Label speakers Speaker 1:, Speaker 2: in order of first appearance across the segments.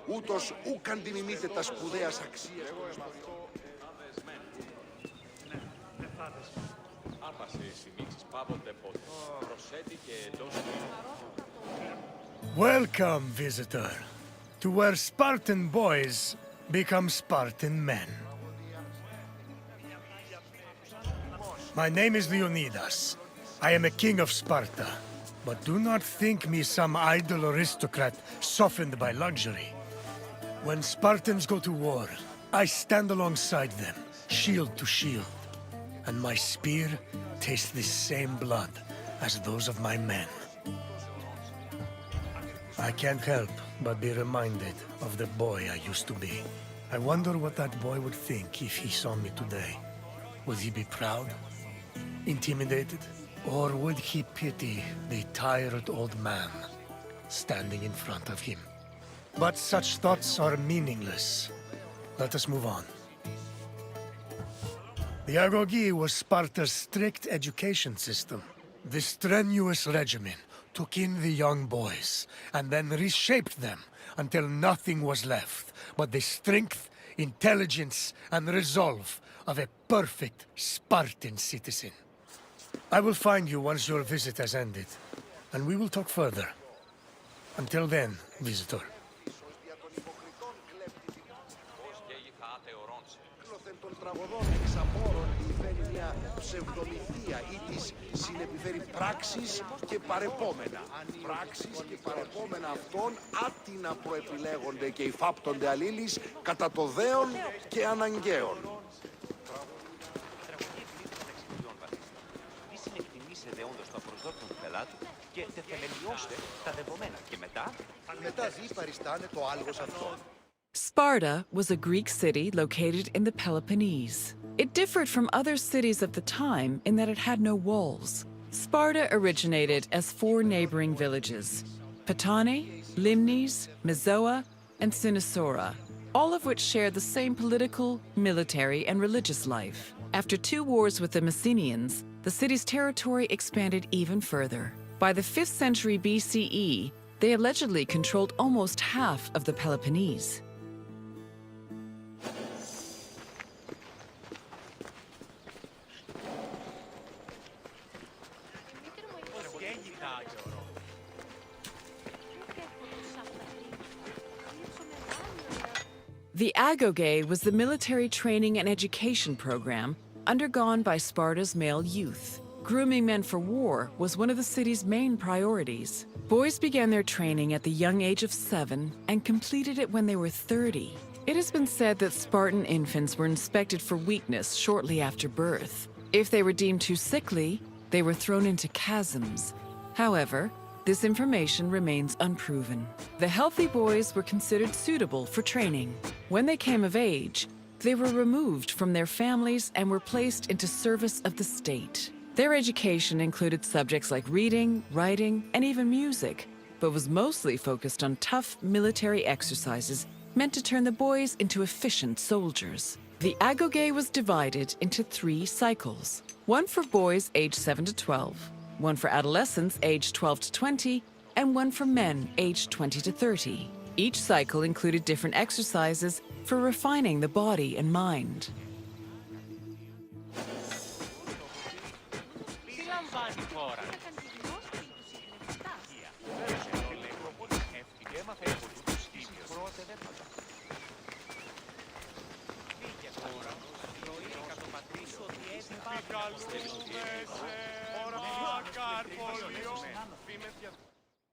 Speaker 1: ούτως ουκ αντιμιμείται τα σπουδαίας αξίας.
Speaker 2: Welcome, visitor, to where Spartan boys become Spartan men. My name is Leonidas. I am a king of Sparta, but do not think me some idle aristocrat softened by luxury. When Spartans go to war, I stand alongside them, shield to shield, and my spear tastes the same blood as those of my men. I can't help but be reminded of the boy I used to be. I wonder what that boy would think if he saw me today. Would he be proud? Intimidated? Or would he pity the tired old man standing in front of him? But such thoughts are meaningless. Let us move on. The Agoge was Sparta's strict education system. The strenuous regimen took in the young boys and then reshaped them until nothing was left but the strength, intelligence, and resolve of a perfect Spartan citizen. I will find you once your visit has ended, and we will talk further. Until then, visitor.
Speaker 1: Ψευδομυθία ή της συνεπιφέρει πράξεις και παρεπόμενα. Πράξεις και παρεπόμενα αυτών άτινα προεπιλέγονται και υφάπτονται αλλήλεις κατά το δέον και αναγκαίων.
Speaker 3: Και τεθεμελιώστε τα δεδομένα και μετά δει παριστάνε το άλγος αυτό.
Speaker 4: Sparta was a Greek city located in the Peloponnese. It differed from other cities of the time in that it had no walls. Sparta originated as 4 neighboring villages: Patane, Limnes, Mizoa, and Cynosura, all of which shared the same political, military, and religious life. After 2 wars with the Messenians, the city's territory expanded even further. By the 5th century BCE, they allegedly controlled almost half of the Peloponnese. The Agoge was the military training and education program undergone by Sparta's male youth. Grooming men for war was one of the city's main priorities. Boys began their training at the young age of 7 and completed it when they were 30. It has been said that Spartan infants were inspected for weakness shortly after birth. If they were deemed too sickly, they were thrown into chasms. However, this information remains unproven. The healthy boys were considered suitable for training. When they came of age, they were removed from their families and were placed into service of the state. Their education included subjects like reading, writing, and even music, but was mostly focused on tough military exercises meant to turn the boys into efficient soldiers. The Agoge was divided into 3 cycles: one for boys aged 7 to 12, one for adolescents aged 12 to 20, and one for men aged 20 to 30. Each cycle included different exercises for refining the body and mind.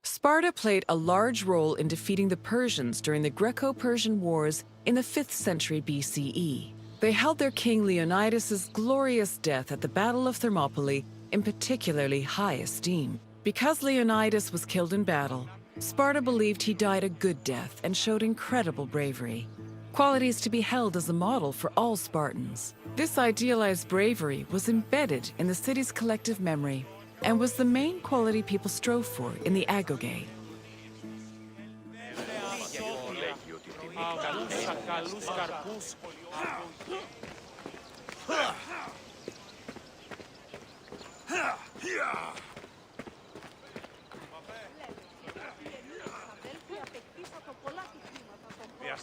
Speaker 4: Sparta played a large role in defeating the Persians during the Greco-Persian Wars in the 5th century BCE. They held their king Leonidas's glorious death at the Battle of Thermopylae in particularly high esteem. Because Leonidas was killed in battle, Sparta believed he died a good death and showed incredible bravery, qualities to be held as a model for all Spartans. This idealized bravery was embedded in the city's collective memory and was the main quality people strove for in the Agoge.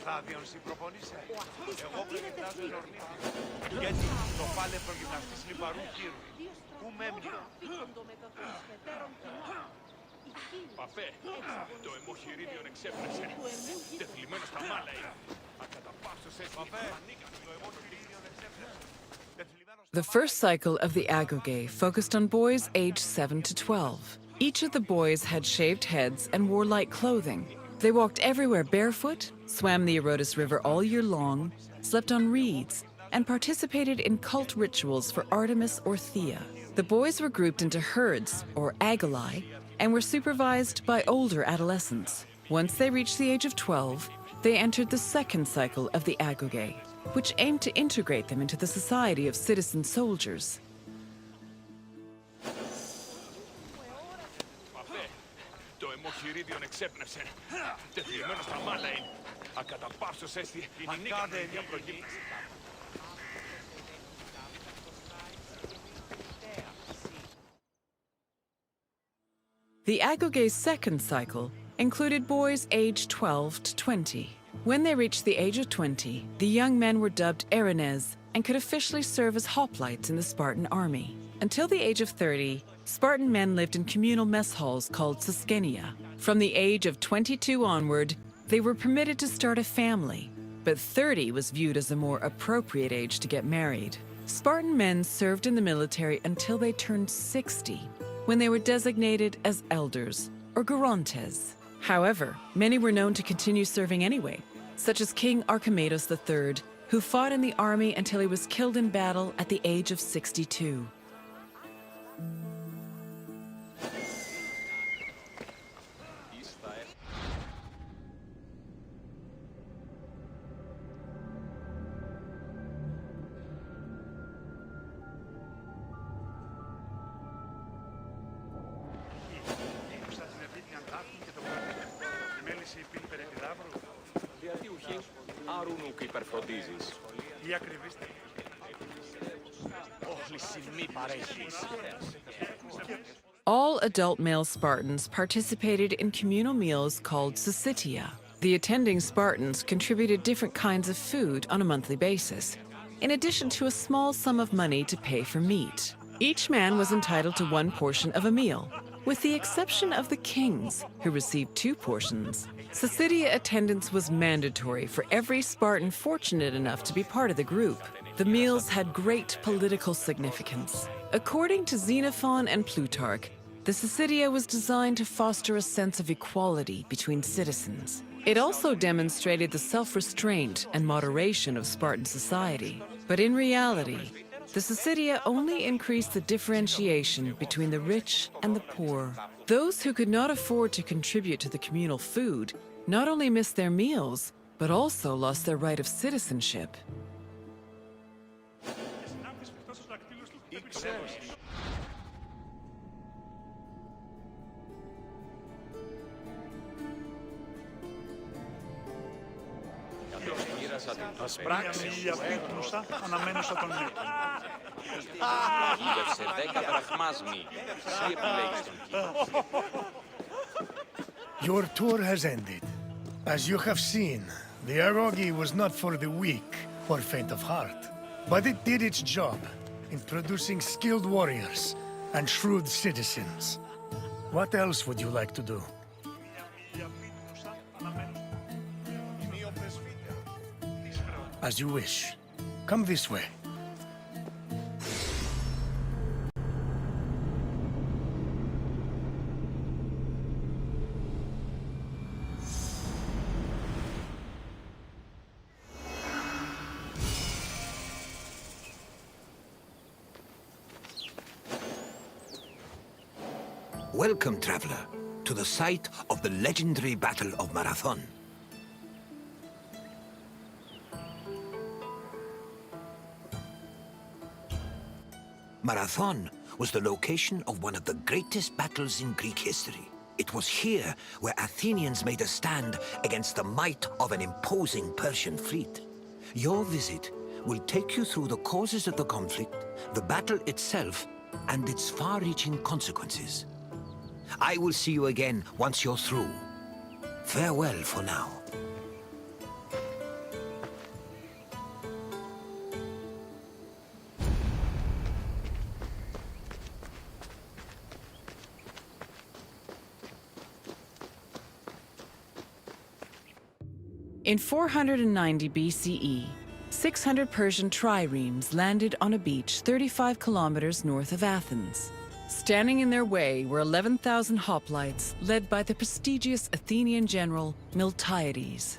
Speaker 3: στάδιον συμπροπονείσαι. Εγώ πλεκτάζω ενορνήθη. Και έτσι το πάλε προγυμναστής λιπαρού κύρου. Ου μέμνιο.
Speaker 5: Παπέ, το αιμοχειρίδιον εξέπνευσε. Τεθλιμμένο στα μάλα είναι. Ακαταπαύστος έτσι.
Speaker 3: Παπέ, το αιμοχειρίδιον εξέπνευσε.
Speaker 4: The first cycle of the Agoge focused on boys aged 7 to 12. Each of the boys had shaved heads and wore light clothing. They walked everywhere barefoot, swam the Odyssey River all year long, slept on reeds, and participated in cult rituals for Artemis or Thea. The boys were grouped into herds, or agoli, and were supervised by older adolescents. Once they reached the age of 12, they entered the second cycle of the Agoge, which aimed to integrate them into the society of citizen soldiers.
Speaker 5: Παπέ, το αιμοχειρίδιον εξέπνευσε. Τεθλιμμένο στα μάλα είναι. Ακαταπαύστος έτσι. Ανήκαμε για προγύμναση.
Speaker 4: The Agoge's second cycle included boys aged 12 to 20. When they reached the age of 20, the young men were dubbed Erinyes and could officially serve as hoplites in the Spartan army. Until the age of 30, Spartan men lived in communal mess halls called Siskenia. From the age of 22 onward, they were permitted to start a family, but 30 was viewed as a more appropriate age to get married. Spartan men served in the military until they turned 60, when they were designated as elders, or gerontes. However, many were known to continue serving anyway, such as King Archimedes III, who fought in the army until he was killed in battle at the age of 62.
Speaker 5: Άρουν ουκ υπερφροντίζεις.
Speaker 3: Η ακριβής όχληση μη παρέχεις.
Speaker 4: All adult male Spartans participated in communal meals called syssitia. The attending Spartans contributed different kinds of food on a monthly basis, in addition to a small sum of money to pay for meat. Each man was entitled to one portion of a meal, with the exception of the kings, who received 2 portions. Syssitia attendance was mandatory for every Spartan fortunate enough to be part of the group. The meals had great political significance. According to Xenophon and Plutarch, the Syssitia was designed to foster a sense of equality between citizens. It also demonstrated the self-restraint and moderation of Spartan society. But in reality, the Syssitia only increased the differentiation between the rich and the poor. Those who could not afford to contribute to the communal food not only missed their meals, but also lost their right of citizenship.
Speaker 1: Ας πράξεις.
Speaker 6: Η απίπνουσα αναμένουσα τον Νίκο.
Speaker 7: Γύβευσε 10 δραχμάσμι. Εσύ επιλέγεις τον κύριο.
Speaker 2: Your tour has ended. As you have seen, the Agoge was not for the weak or faint of heart, but it did its job in producing skilled warriors and shrewd citizens. What else would you like to do? As you wish. Come this way.
Speaker 8: Welcome, traveler, to the site of the legendary Battle of Marathon. Marathon was the location of one of the greatest battles in Greek history. It was here where Athenians made a stand against the might of an imposing Persian fleet. Your visit will take you through the causes of the conflict, the battle itself, and its far-reaching consequences. I will see you again once you're through. Farewell for now.
Speaker 4: In 490 BCE, 600 Persian triremes landed on a beach 35 kilometers north of Athens. Standing in their way were 11,000 hoplites led by the prestigious Athenian general Miltiades.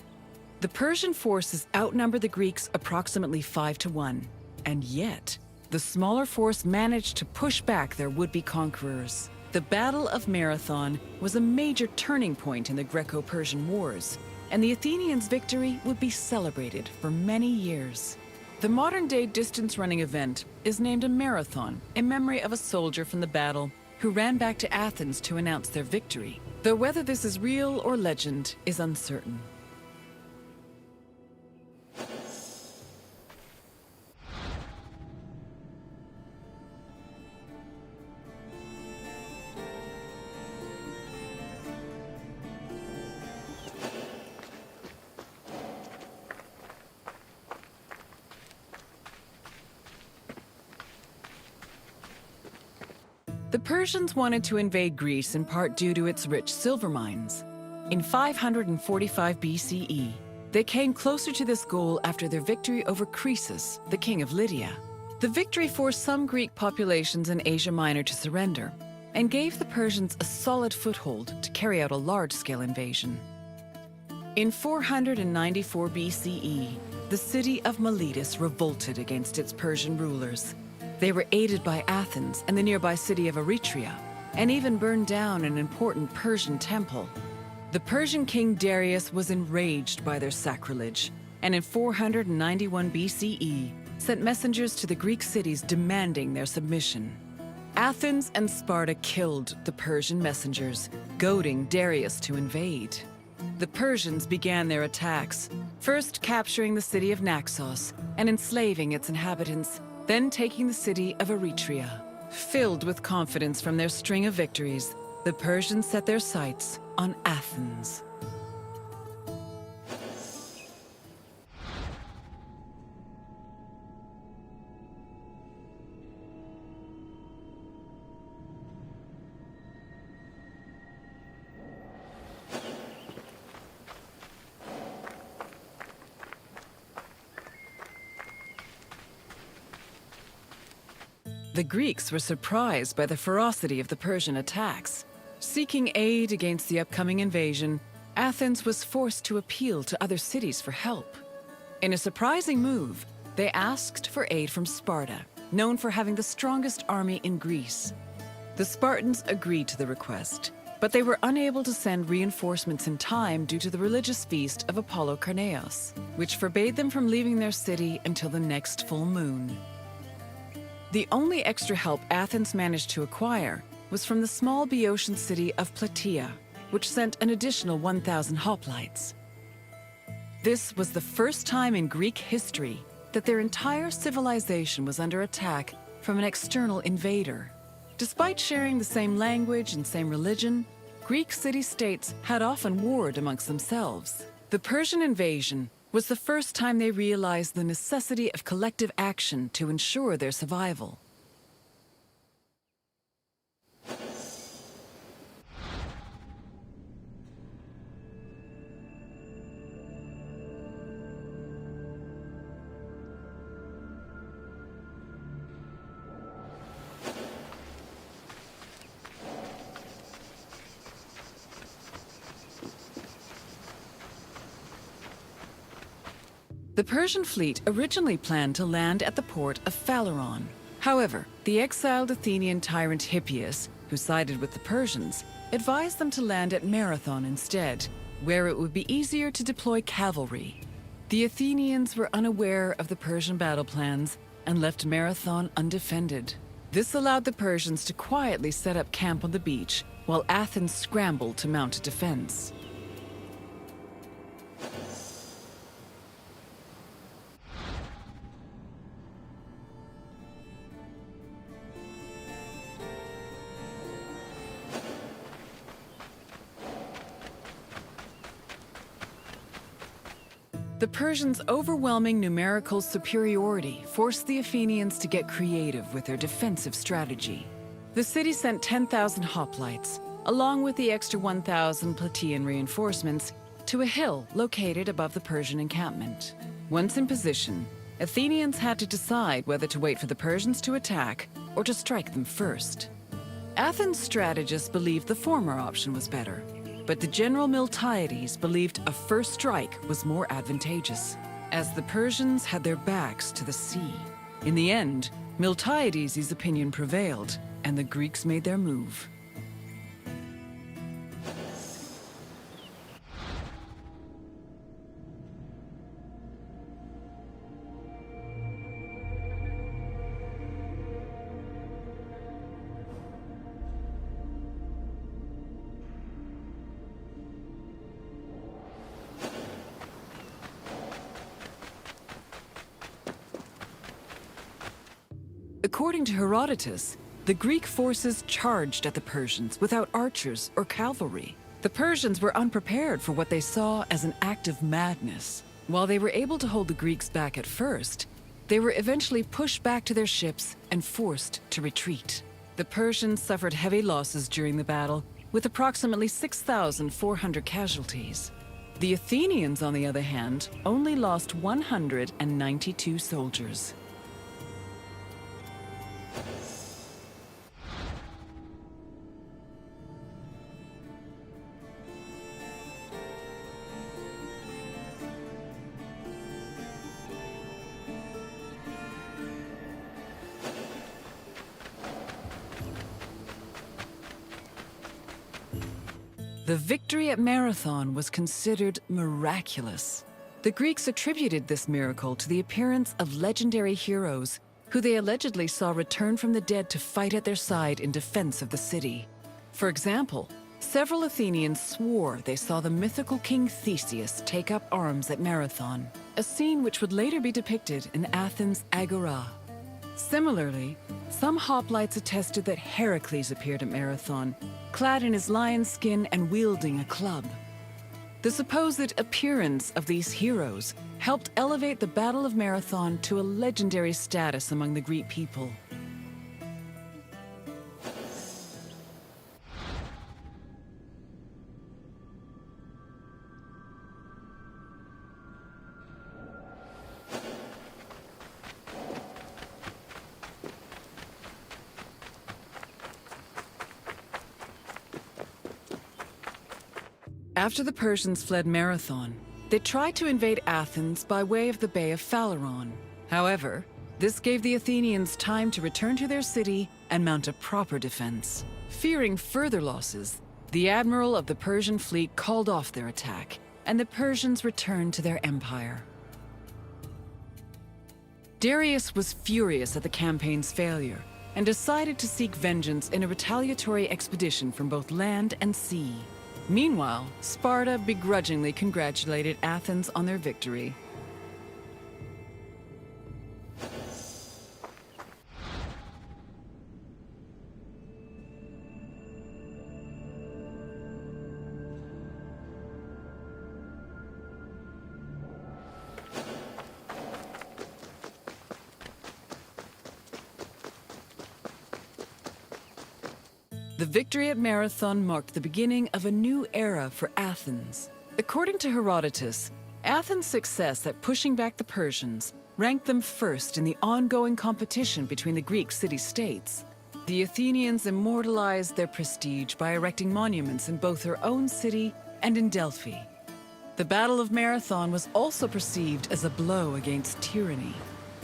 Speaker 4: The Persian forces outnumbered the Greeks approximately 5 to 1, and yet the smaller force managed to push back their would-be conquerors. The Battle of Marathon was a major turning point in the Greco-Persian Wars, and the Athenians' victory would be celebrated for many years. The modern-day distance-running event is named a marathon in memory of a soldier from the battle who ran back to Athens to announce their victory, though whether this is real or legend is uncertain. The Persians wanted to invade Greece in part due to its rich silver mines. In 545 BCE, they came closer to this goal after their victory over Croesus, the king of Lydia. The victory forced some Greek populations in Asia Minor to surrender and gave the Persians a solid foothold to carry out a large-scale invasion. In 494 BCE, the city of Miletus revolted against its Persian rulers. They were aided by Athens and the nearby city of Eretria, and even burned down an important Persian temple. The Persian king Darius was enraged by their sacrilege, and in 491 BCE, sent messengers to the Greek cities demanding their submission. Athens and Sparta killed the Persian messengers, goading Darius to invade. The Persians began their attacks, first capturing the city of Naxos and enslaving its inhabitants, then taking the city of Eretria. Filled with confidence from their string of victories, the Persians set their sights on Athens. The Greeks were surprised by the ferocity of the Persian attacks. Seeking aid against the upcoming invasion, Athens was forced to appeal to other cities for help. In a surprising move, they asked for aid from Sparta, known for having the strongest army in Greece. The Spartans agreed to the request, but they were unable to send reinforcements in time due to the religious feast of Apollo Carneos, which forbade them from leaving their city until the next full moon. The only extra help Athens managed to acquire was from the small Boeotian city of Plataea, which sent an additional 1,000 hoplites. This was the first time in Greek history that their entire civilization was under attack from an external invader. Despite sharing the same language and same religion, Greek city-states had often warred amongst themselves. The Persian invasion was the first time they realized the necessity of collective action to ensure their survival. The Persian fleet originally planned to land at the port of Phaleron. However, the exiled Athenian tyrant Hippias, who sided with the Persians, advised them to land at Marathon instead, where it would be easier to deploy cavalry. The Athenians were unaware of the Persian battle plans and left Marathon undefended. This allowed the Persians to quietly set up camp on the beach, while Athens scrambled to mount a defense. The Persians' overwhelming numerical superiority forced the Athenians to get creative with their defensive strategy. The city sent 10,000 hoplites, along with the extra 1,000 Plataean reinforcements, to a hill located above the Persian encampment. Once in position, Athenians had to decide whether to wait for the Persians to attack or to strike them first. Athens' strategists believed the former option was better, but the general Miltiades believed a first strike was more advantageous, as the Persians had their backs to the sea. In the end, Miltiades' opinion prevailed, and the Greeks made their move. According to Herodotus, the Greek forces charged at the Persians without archers or cavalry. The Persians were unprepared for what they saw as an act of madness. While they were able to hold the Greeks back at first, they were eventually pushed back to their ships and forced to retreat. The Persians suffered heavy losses during the battle, with approximately 6,400 casualties. The Athenians, on the other hand, only lost 192 soldiers. The victory at Marathon was considered miraculous. The Greeks attributed this miracle to the appearance of legendary heroes who they allegedly saw return from the dead to fight at their side in defense of the city. For example, several Athenians swore they saw the mythical king Theseus take up arms at Marathon, a scene which would later be depicted in Athens' Agora. Similarly, some hoplites attested that Heracles appeared at Marathon, clad in his lion's skin and wielding a club. The supposed appearance of these heroes helped elevate the Battle of Marathon to a legendary status among the Greek people. After the Persians fled Marathon, they tried to invade Athens by way of the Bay of Phaleron. However, this gave the Athenians time to return to their city and mount a proper defense. Fearing further losses, the admiral of the Persian fleet called off their attack, and the Persians returned to their empire. Darius was furious at the campaign's failure and decided to seek vengeance in a retaliatory expedition from both land and sea. Meanwhile, Sparta begrudgingly congratulated Athens on their victory. The victory at Marathon marked the beginning of a new era for Athens. According to Herodotus, Athens' success at pushing back the Persians ranked them first in the ongoing competition between the Greek city-states. The Athenians immortalized their prestige by erecting monuments in both their own city and in Delphi. The Battle of Marathon was also perceived as a blow against tyranny.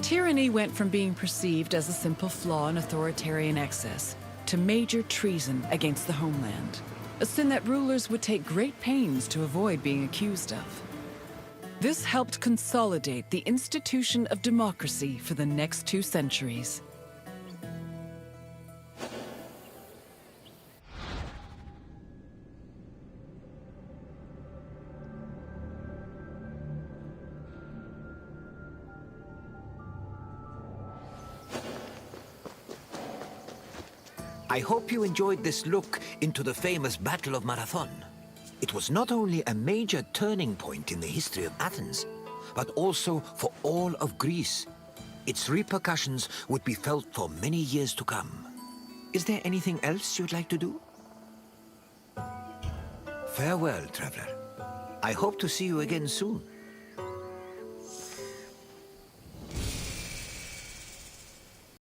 Speaker 4: Tyranny went from being perceived as a simple flaw in authoritarian excess to major treason against the homeland, a sin that rulers would take great pains to avoid being accused of. This helped consolidate the institution of democracy for the next 2 centuries.
Speaker 8: I hope you enjoyed this look into the famous Battle of Marathon. It was not only a major turning point in the history of Athens, but also for all of Greece. Its repercussions would be felt for many years to come. Is there anything else you'd like to do? Farewell, traveler. I hope to see you again soon.